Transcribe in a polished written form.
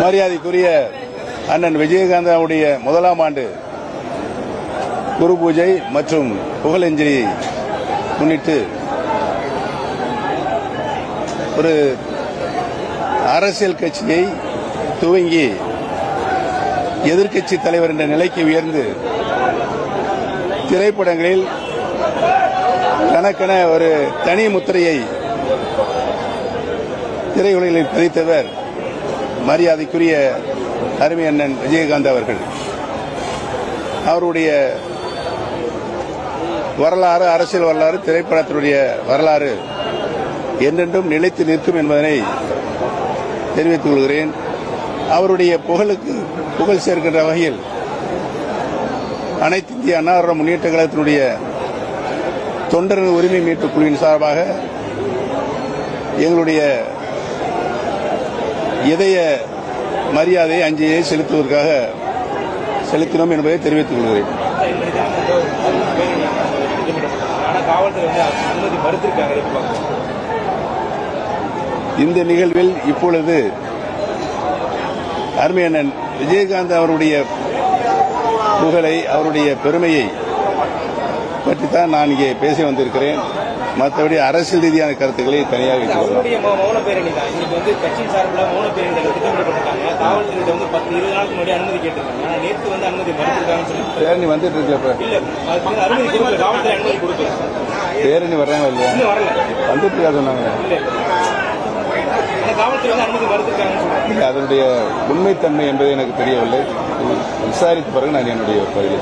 மரியாதைக்குரிய அண்ணன் விஜயகாந்தாவுடைய முதலாம் ஆண்டு குரு பூஜை மற்றும் புகழஞ்சலியை முன்னிட்டு ஒரு அரசியல் கட்சியை துவங்கி எதிர்க்கட்சி தலைவர் என்ற நிலைக்கு உயர்ந்து திரைப்படங்களில் தனக்கென ஒரு தனி முத்திரையை திரையுலகில் பதித்தவர் மரியாதைக்குரிய அருமை அண்ணன் விஜயகாந்த் அவர்கள். அவருடைய வரலாறு, அரசியல் வரலாறு, திரைப்படத்தினுடைய வரலாறு என்றென்றும் நிலைத்து நிற்கும் என்பதனை தெரிவித்துக் கொள்கிறேன். அவருடைய புகழுக்கு புகழ் சேர்க்கின்ற வகையில் அனைத்து இந்திய அண்ணா திராவிட முன்னேற்ற கழகத்தினுடைய தொண்டர்கள் உரிமை மீட்புக் குழுவின் சார்பாக எங்களுடைய இதய மரியாதை அஞ்சலியை செலுத்துவதற்காக செலுத்தினோம் என்பதை தெரிவித்துக் கொள்கிறேன். இந்த நிகழ்வில் இப்பொழுது அருமை அண்ணன் விஜயகாந்த் அவருடைய புகழை, அவருடைய பெருமையை பற்றித்தான் நான் இங்கே பேச வந்திருக்கிறேன். மற்றபடி அரசியல் ரீதியான கருத்துக்களை தனியாக பேரணி வந்துட்டு இருக்கு. பேரணி வர்றாங்க இல்லையா? வந்துட்டு இருக்கா சொன்னாங்க. அதனுடைய உண்மைத்தன்மை என்பது எனக்கு தெரியவில்லை. விசாரித்த பிறகு நான் என்னுடைய பதிலை